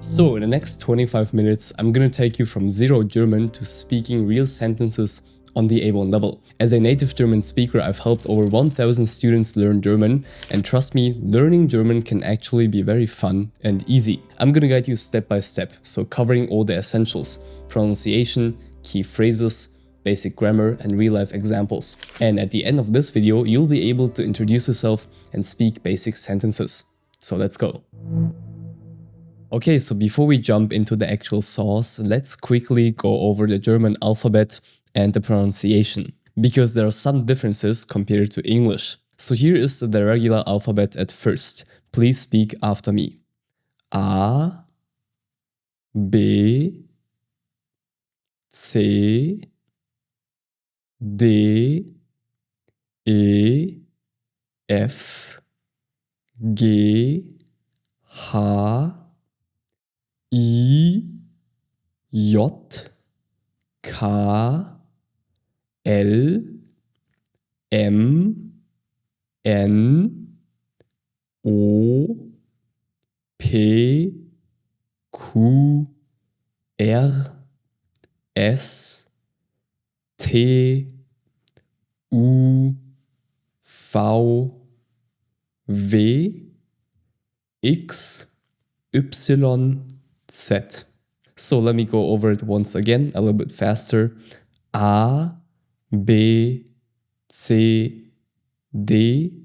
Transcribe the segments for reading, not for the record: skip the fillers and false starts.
So in the next 25 minutes, I'm gonna take you from zero German to speaking real sentences on the A1 level. As a native German speaker, I've helped over 1000 students learn German, and trust me, learning German can actually be very fun and easy. I'm gonna guide you step by step, so covering all the essentials: pronunciation, key phrases, basic grammar, and real-life examples. And at the end of this video, you'll be able to introduce yourself and speak basic sentences. So let's go. Okay, so before we jump into the actual sauce, let's quickly go over the German alphabet and the pronunciation, because there are some differences compared to English. So here is the regular alphabet at first. Please speak after me. A, B, C, D, E, F, G, H, I, J, K, L, M, N, O, P, Q, R, S, T, U, V, W, X, Y, Z. So let me go over it once again, a little bit faster. A, B, C, D,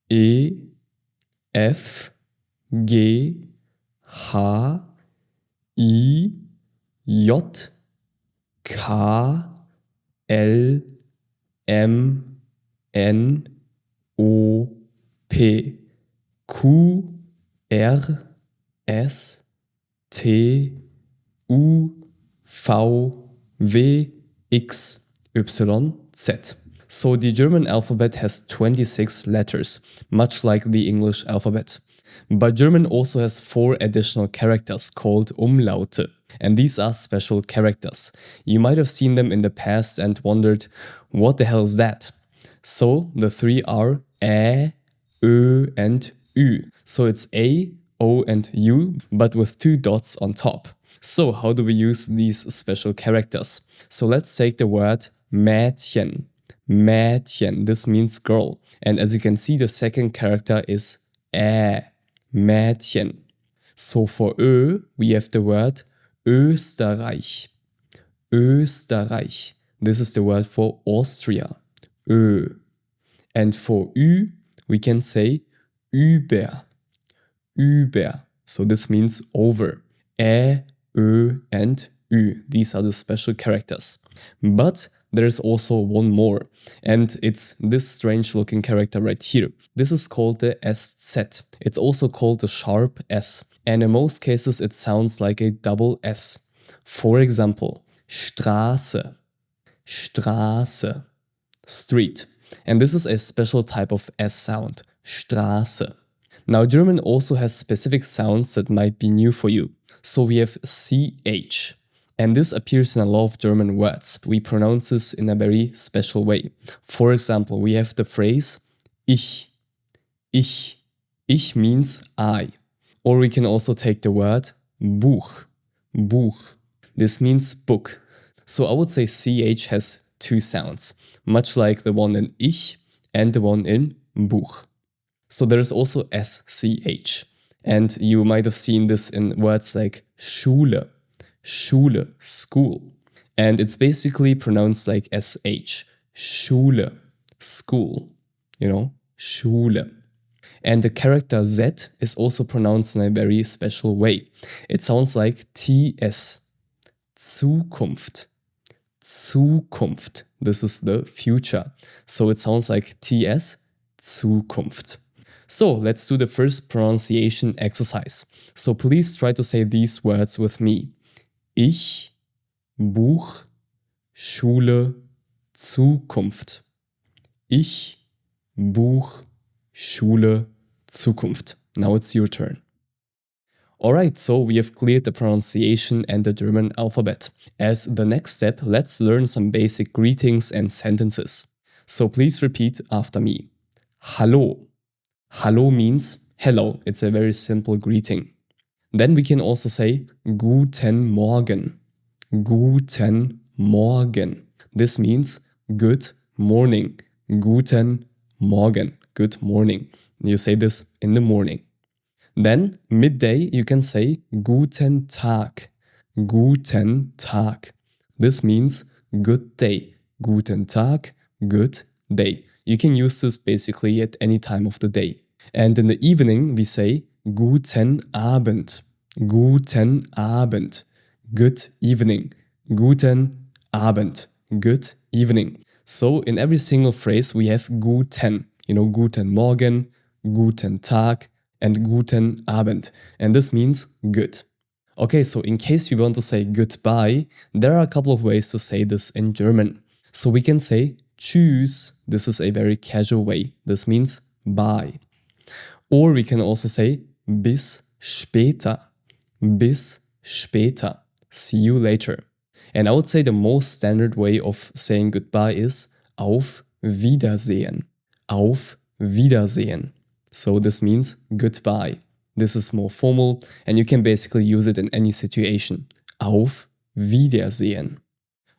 E, F, G, H, I, J, K, L, M, N, O, P, Q, R, S, T, U, V, W, X, Y, Z. So the German alphabet has 26 letters, much like the English alphabet. But German also has 4 additional characters called Umlaute, and these are special characters. You might have seen them in the past and wondered, what the hell is that? So the 3 are Ä, Ö, and Ü. So it's A, O, and U, but with 2 dots on top. So how do we use these special characters? So let's take the word Mädchen. Mädchen, this means girl. And as you can see, the second character is Ä, Mädchen. So for Ö, we have the word Österreich. Österreich. This is the word for Austria. Ö. And for Ü, we can say über. Über. So this means over. Ä, Ö, and Ü. These are the special characters. But there's also one more, and it's this strange looking character right here. This is called the SZ. It's also called the sharp S, and in most cases it sounds like a double S. For example, Straße, Straße, street. And this is a special type of S sound, Straße. Now German also has specific sounds that might be new for you. So we have CH. And this appears in a lot of German words. We pronounce this in a very special way. For example, we have the phrase ich. Ich. Ich means I. Or we can also take the word Buch. Buch. This means book. So I would say CH has 2 sounds, much like the one in ich and the one in Buch. So there is also SCH. And you might have seen this in words like Schule. Schule, school. And it's basically pronounced like SH. Schule, school. You know, Schule. And the character Z is also pronounced in a very special way. It sounds like TS. Zukunft. Zukunft. This is the future. So it sounds like TS, Zukunft. So let's do the first pronunciation exercise. So please try to say these words with me. Ich, Buch, Schule, Zukunft. Ich, Buch, Schule, Zukunft. Now it's your turn. Alright, so we have cleared the pronunciation and the German alphabet. As the next step, let's learn some basic greetings and sentences. So please repeat after me. Hallo. Hallo means hello. It's a very simple greeting. Then we can also say Guten Morgen. Guten Morgen. This means good morning. Guten Morgen. Good morning. You say this in the morning. Then midday, you can say Guten Tag. Guten Tag. This means good day. Guten Tag, good day. You can use this basically at any time of the day. And in the evening, we say Guten Abend. Guten Abend. Good evening. Guten Abend. Good evening. So in every single phrase, we have Guten. Guten Morgen, Guten Tag, and Guten Abend. And this means good. Okay, so in case we want to say goodbye, there are a couple of ways to say this in German. So we can say Tschüss. This is a very casual way. This means bye. Or we can also say bis später. Bis später. See you later. And I would say the most standard way of saying goodbye is auf Wiedersehen. Auf Wiedersehen. So this means goodbye. This is more formal and you can basically use it in any situation. Auf Wiedersehen.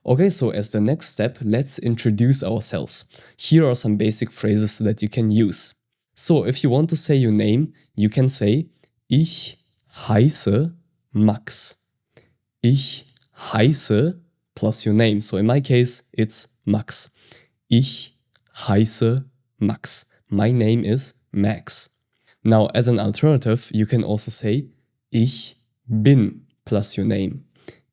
Okay, so as the next step, let's introduce ourselves. Here are some basic phrases that you can use. So if you want to say your name, you can say Ich heiße Max. Ich heiße plus your name. So in my case, it's Max. Ich heiße Max. My name is Max. Now, as an alternative, you can also say Ich bin plus your name.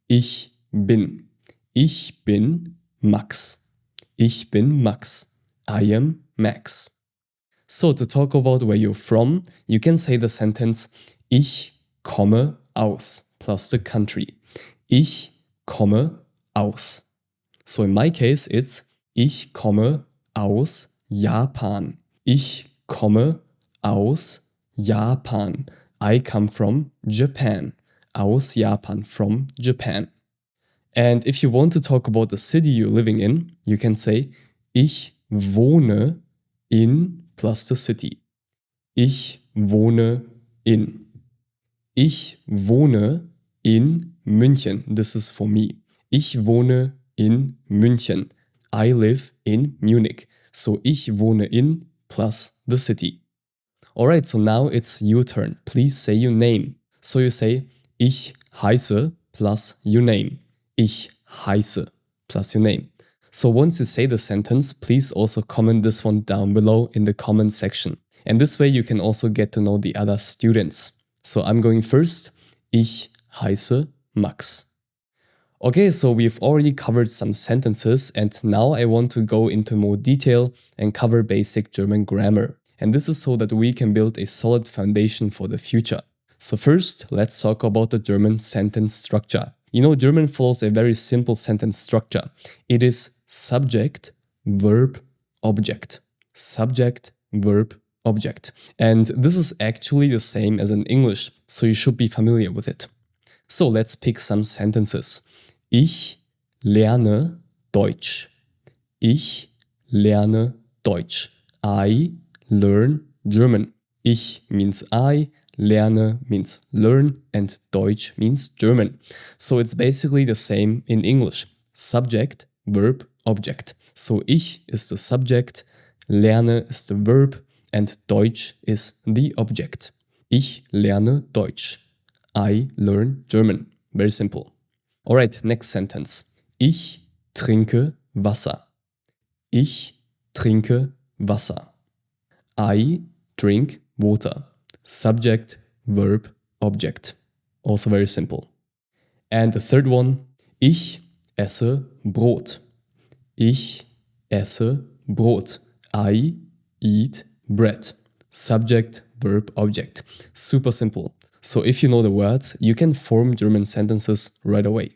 Ich bin. Ich bin Max. Ich bin Max. I am Max. So, to talk about where you're from, you can say the sentence Ich komme aus plus the country. Ich komme aus. So in my case, it's Ich komme aus Japan. Ich komme aus Japan. I come from Japan. Aus Japan, from Japan. And if you want to talk about the city you're living in, you can say Ich wohne in plus the city. Ich wohne in. Ich wohne in München. This is for me. Ich wohne in München. I live in Munich. So ich wohne in plus the city. Alright, so now it's your turn. Please say your name. So you say Ich heiße plus your name. Ich heiße plus your name. So once you say the sentence, please also comment this one down below in the comment section. And this way you can also get to know the other students. So I'm going first. Ich heiße Max. Okay, so we've already covered some sentences and now I want to go into more detail and cover basic German grammar. And this is so that we can build a solid foundation for the future. So first, let's talk about the German sentence structure. German follows a very simple sentence structure. It is subject, verb, object. Subject, verb, object. And this is actually the same as in English, so you should be familiar with it. So let's pick some sentences. Ich lerne Deutsch. Ich lerne Deutsch. I learn German. Ich means I, lerne means learn, and Deutsch means German. So it's basically the same in English. Subject, verb, object. So ich is the subject, lerne is the verb, and Deutsch is the object. Ich lerne Deutsch. I learn German. Very simple. Alright, next sentence. Ich trinke Wasser. Ich trinke Wasser. I drink water. Subject, verb, object. Also very simple. And the third one. Ich esse Brot. Ich esse Brot. I eat bread. Subject, verb, object. Super simple. So if you know the words, you can form German sentences right away.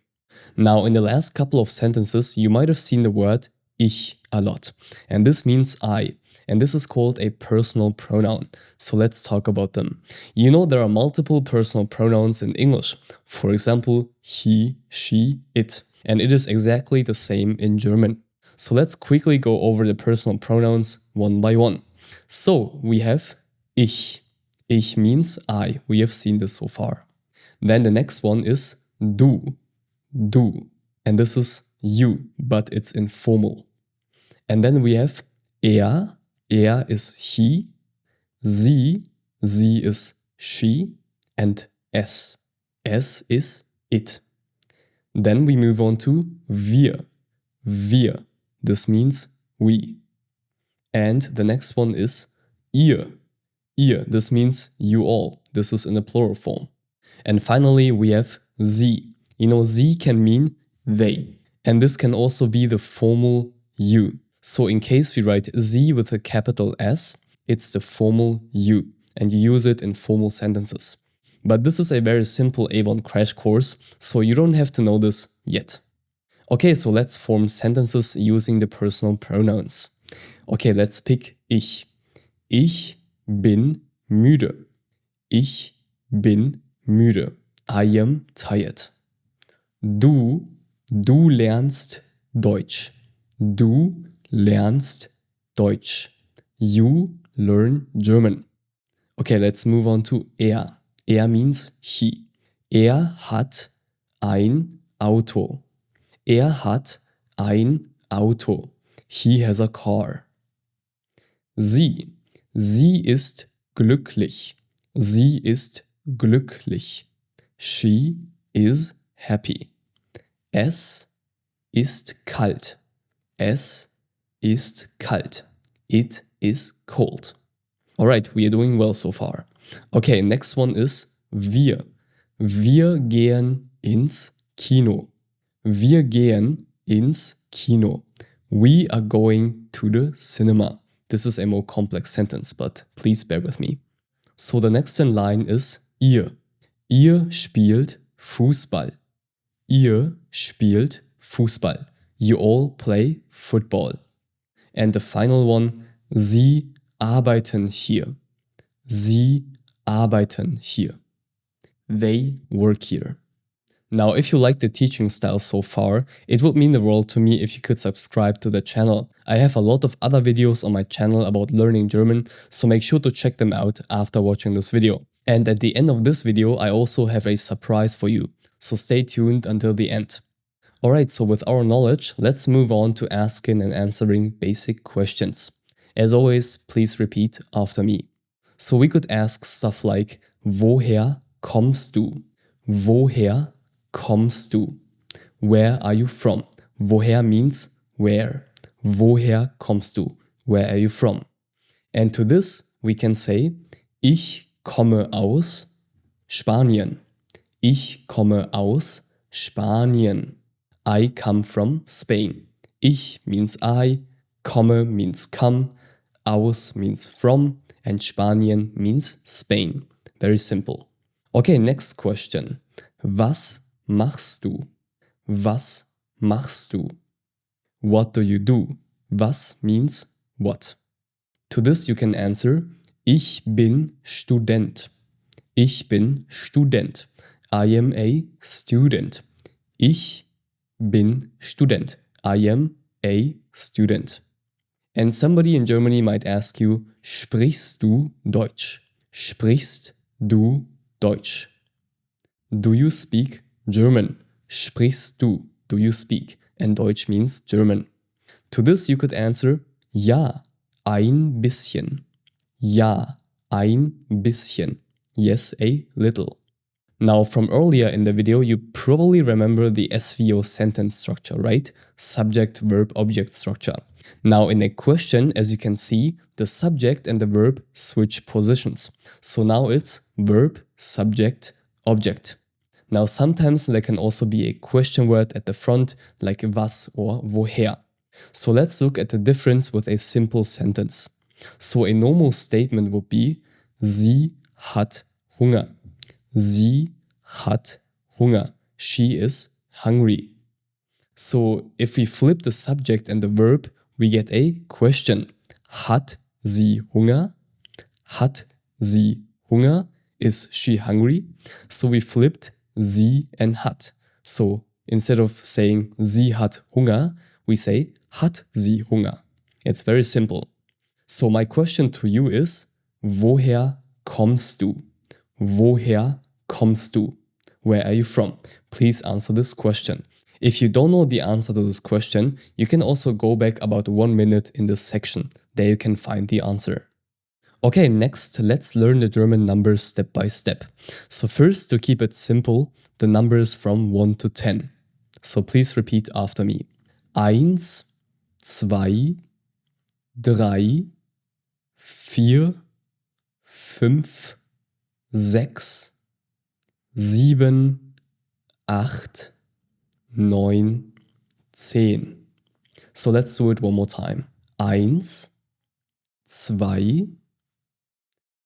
Now, in the last couple of sentences, you might have seen the word ich a lot. And this means I. And this is called a personal pronoun. So let's talk about them. There are multiple personal pronouns in English. For example, he, she, it. And it is exactly the same in German. So let's quickly go over the personal pronouns one by one. So we have ich. Ich means I. We have seen this so far. Then the next one is du, du. And this is you, but it's informal. And then we have er is he, sie is she, and es is it. Then we move on to wir. This means we. And the next one is ihr. This means you all. This is in the plural form. And finally, we have sie. Sie can mean they. And this can also be the formal you. So in case we write sie with a capital S, it's the formal you. And you use it in formal sentences. But this is a very simple A1 crash course, so you don't have to know this yet. Okay, so let's form sentences using the personal pronouns. Okay, let's pick ich. Ich bin müde. Ich bin müde. I am tired. Du lernst Deutsch. Du lernst Deutsch. You learn German. Okay, let's move on to er. Er means he. Er hat ein Auto. Er hat ein Auto. He has a car. Sie ist glücklich. Sie ist glücklich. She is happy. Es ist kalt. Es ist kalt. It is cold. Alright, we are doing well so far. Okay, next one is wir. Wir gehen ins Kino. Wir gehen ins Kino. We are going to the cinema. This is a more complex sentence, but please bear with me. So the next in line is ihr. Ihr spielt Fußball. Ihr spielt Fußball. You all play football. And the final one, sie arbeiten hier. Sie arbeiten hier. They work here. Now, if you like the teaching style so far, it would mean the world to me if you could subscribe to the channel. I have a lot of other videos on my channel about learning German, so make sure to check them out after watching this video. And at the end of this video, I also have a surprise for you, so stay tuned until the end. Alright, so with our knowledge, let's move on to asking and answering basic questions. As always, please repeat after me. So we could ask stuff like, woher kommst du? Woher kommst du? Where are you from? Woher means where. Woher kommst du? Where are you from? And to this we can say, ich komme aus Spanien. Ich komme aus Spanien. I come from Spain. Ich means I, komme means come, aus means from, and Spanien means Spain. Very simple. Okay, next question. Was machst du? Was machst du? What do you do? Was means what? To this you can answer, ich bin Student. Ich bin Student. I am a student. Ich bin Student. I am a student. And somebody in Germany might ask you, sprichst du Deutsch? Sprichst du Deutsch? Do you speak German? Sprichst du? Do you speak? And Deutsch means German. To this you could answer, ja, ein bisschen. Ja, ein bisschen. Yes, a little. Now, from earlier in the video, you probably remember the SVO sentence structure, right? Subject, verb, object structure. Now, in a question, as you can see, the subject and the verb switch positions. So now it's verb, subject, object. Now, sometimes there can also be a question word at the front, like was or woher. So let's look at the difference with a simple sentence. So a normal statement would be, sie hat Hunger. Sie hat Hunger. She is hungry. So if we flip the subject and the verb, we get a question. Hat sie Hunger? Hat sie Hunger? Is she hungry? So we flipped sie and hat. So instead of saying sie hat Hunger, we say hat sie Hunger. It's very simple. So my question to you is, woher kommst du? Woher kommst du? Where are you from? Please answer this question. If you don't know the answer to this question, you can also go back about 1 minute in this section. There you can find the answer. Okay, next, let's learn the German numbers step by step. So first, to keep it simple, the numbers from 1 to 10. So please repeat after me. 1, 2, 3, 4, 5, 6, 7, 8, 9, 10. So let's do it one more time. 1, 2,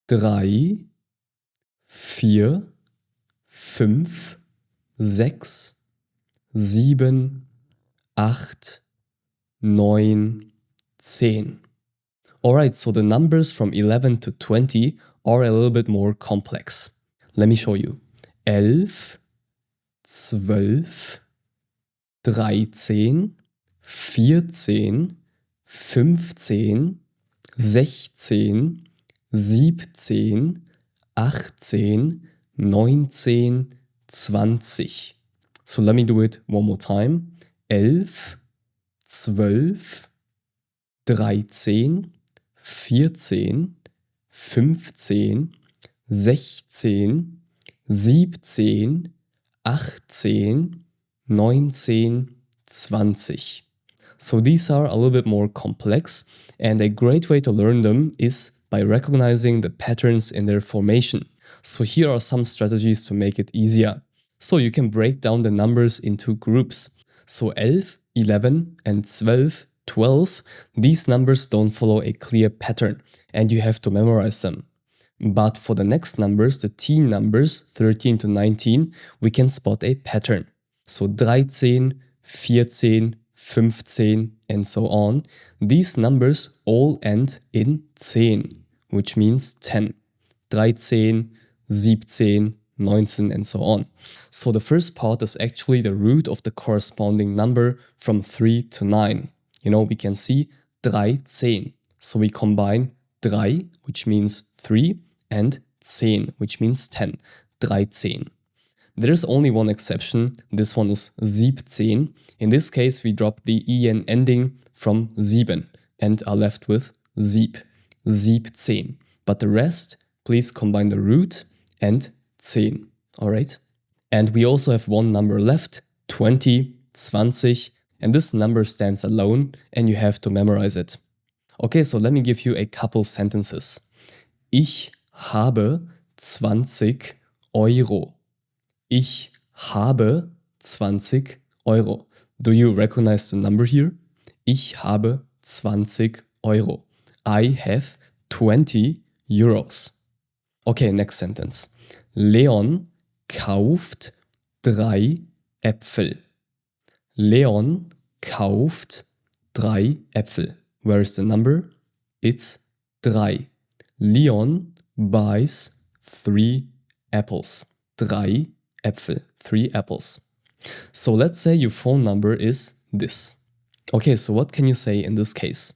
3, 4, 5, 6, 7, 8, 9, 10. Alright, so the numbers from 11 to 20 are a little bit more complex. Let me show you. 11, 12, 13, 14, 15, 16, 17, 18, 19, 20. So let me do it one more time. 11, 12, 13, 14, 15, 16, 17, 18, 19, 20. So these are a little bit more complex, and a great way to learn them is by recognizing the patterns in their formation. So here are some strategies to make it easier. So you can break down the numbers into groups. So 11, 11, and 12, 12, these numbers don't follow a clear pattern, and you have to memorize them. But for the next numbers, the teen numbers, 13 to 19, we can spot a pattern. So 13, 14, 15, and so on. These numbers all end in 10, which means 10. 13, 17, 19, and so on. So the first part is actually the root of the corresponding number from 3 to 9. You know, we can see 13. So we combine 3, which means 3, and 10, which means 10. 13. There is only one exception. This one is 17. In this case, we drop the en ending from 7 and are left with sieb. 17. But the rest, please combine the root and 10. Alright? And we also have one number left, 20, 20, and this number stands alone and you have to memorize it. Okay, so let me give you a couple sentences. Ich habe 20 Euro. Ich habe 20 Euro. Do you recognize the number here? Ich habe 20 Euro. I have 20 Euros. Okay, next sentence. Leon kauft 3 Äpfel. Leon kauft 3 Äpfel. Where is the number? It's 3. Leon buys 3 apples. 3 Äpfel. 3 apples. So let's say your phone number is this. Okay, so what can you say in this case?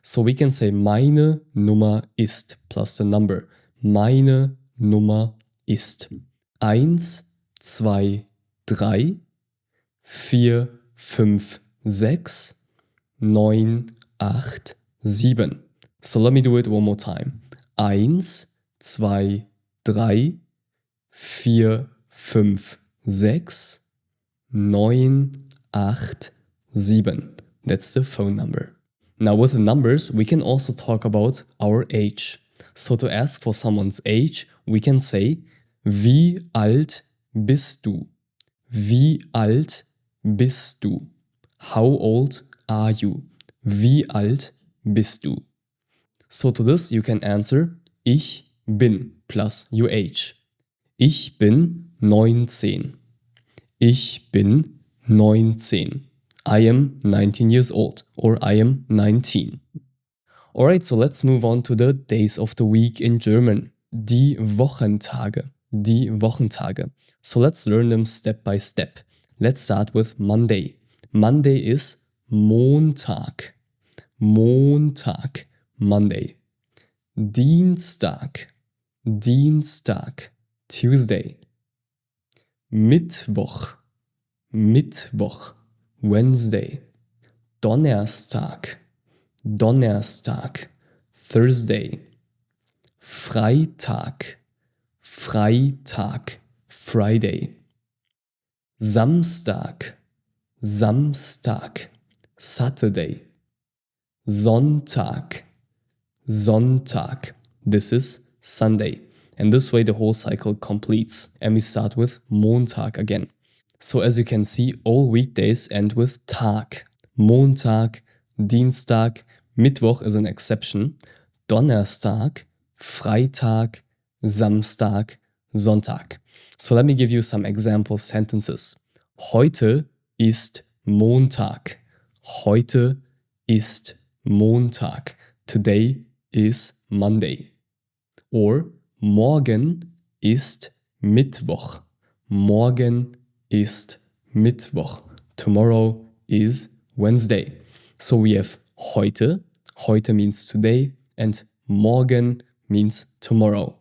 So we can say meine Nummer ist plus the number. Meine Nummer ist 1, 2, 3, 4, 5, 6, 9, 8, 7. So let me do it one more time. 1, 2, 3, 4, 5, 6, 9, 8, 7. That's the phone number. Now with the numbers, we can also talk about our age. So to ask for someone's age, we can say, wie alt bist du? Wie alt bist du? How old are you? Wie alt bist du? So to this you can answer, ich bin plus your age. Ich bin 19. Ich bin 19. I am 19 years old, or I am 19. Alright, so let's move on to the days of the week in German. Die Wochentage. Die Wochentage. So let's learn them step by step. Let's start with Monday. Monday is Montag. Montag. Monday. Dienstag. Dienstag. Tuesday. Mittwoch, Mittwoch, Wednesday. Donnerstag, Donnerstag, Thursday. Freitag, Freitag, Friday. Samstag, Samstag, Saturday. Sonntag, Sonntag. This is Sunday. And this way the whole cycle completes. And we start with Montag again. So as you can see, all weekdays end with Tag. Montag, Dienstag, Mittwoch is an exception. Donnerstag, Freitag, Samstag, Sonntag. So let me give you some example sentences. Heute ist Montag. Heute ist Montag. Today is Monday. Or morgen ist Mittwoch. Morgen ist Mittwoch. Tomorrow is Wednesday. So we have heute. Heute means today and morgen means tomorrow.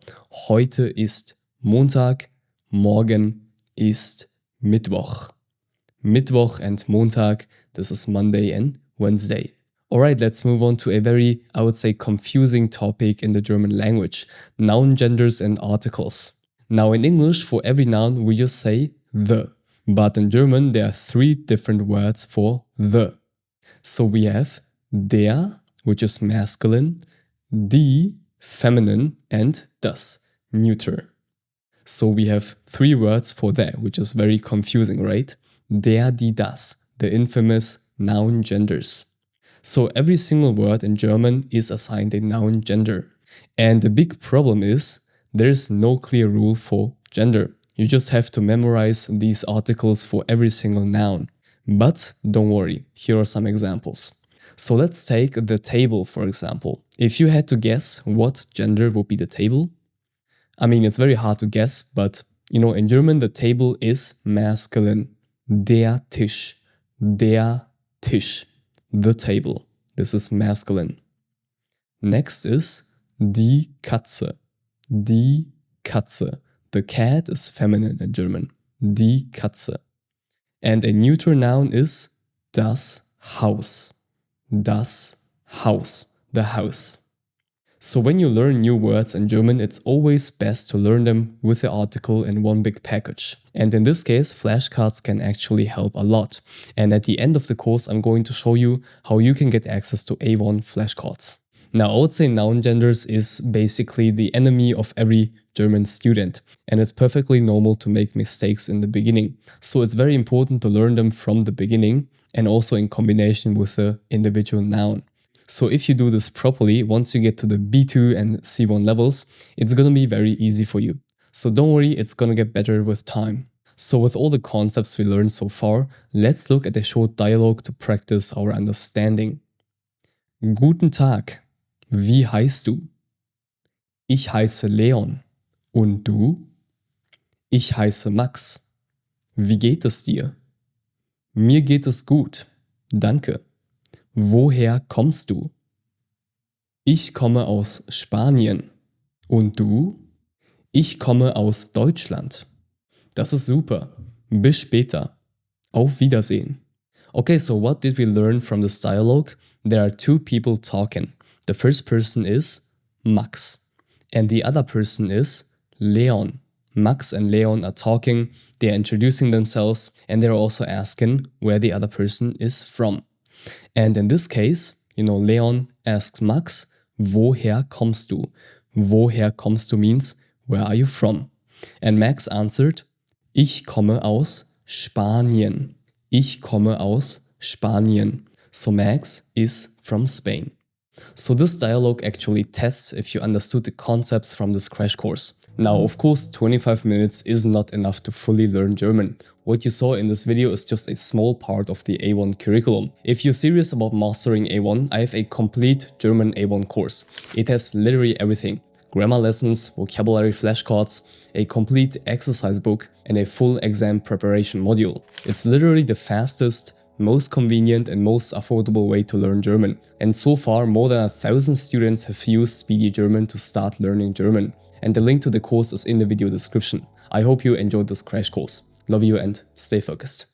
Heute ist Montag. Morgen ist Mittwoch. Mittwoch and Montag, this is Monday and Wednesday. Alright, let's move on to a very, I would say, confusing topic in the German language. Noun genders and articles. Now in English, for every noun, we just say the. But in German, there are 3 different words for the. So we have der, which is masculine, die, feminine, and das, neuter. So we have 3 words for that, which is very confusing, right? Der, die, das, the infamous noun genders. So every single word in German is assigned a noun gender. And the big problem is there is no clear rule for gender. You just have to memorize these articles for every single noun. But don't worry, here are some examples. So let's take the table, for example. If you had to guess what gender would be the table, I mean, it's very hard to guess, but in German, the table is masculine. Der Tisch, der Tisch, the table. This is masculine. Next is die Katze, die Katze. The cat is feminine in German. Die Katze. And a neuter noun is das Haus. Das Haus. The house. So when you learn new words in German, it's always best to learn them with the article in one big package. And in this case, flashcards can actually help a lot. And at the end of the course, I'm going to show you how you can get access to A1 flashcards. Now, I would say noun genders is basically the enemy of every German student, and it's perfectly normal to make mistakes in the beginning. So it's very important to learn them from the beginning and also in combination with the individual noun. So if you do this properly, once you get to the B2 and C1 levels, it's gonna be very easy for you. So don't worry, it's gonna get better with time. So with all the concepts we learned so far, let's look at a short dialogue to practice our understanding. Guten Tag. Wie heißt du? Ich heiße Leon. Und du? Ich heiße Max. Wie geht es dir? Mir geht es gut. Danke. Woher kommst du? Ich komme aus Spanien. Und du? Ich komme aus Deutschland. Das ist super. Bis später. Auf Wiedersehen. Okay, so what did we learn from this dialogue? There are 2 people talking. The first person is Max, and the other person is Leon. Max and Leon are talking, they are introducing themselves, and they're also asking where the other person is from. And in this case, Leon asks Max, woher kommst du? Woher kommst du means, where are you from? And Max answered, ich komme aus Spanien. Ich komme aus Spanien. So Max is from Spain. So this dialogue actually tests if you understood the concepts from this crash course. Now, of course, 25 minutes is not enough to fully learn German. What you saw in this video is just a small part of the A1 curriculum. If you're serious about mastering A1, I have a complete German A1 course. It has literally everything. Grammar lessons, vocabulary flashcards, a complete exercise book, and a full exam preparation module. It's literally the fastest, most convenient and most affordable way to learn German. And so far, more than 1,000 students have used Speedy German to start learning German. And the link to the course is in the video description. I hope you enjoyed this crash course. Love you and stay focused.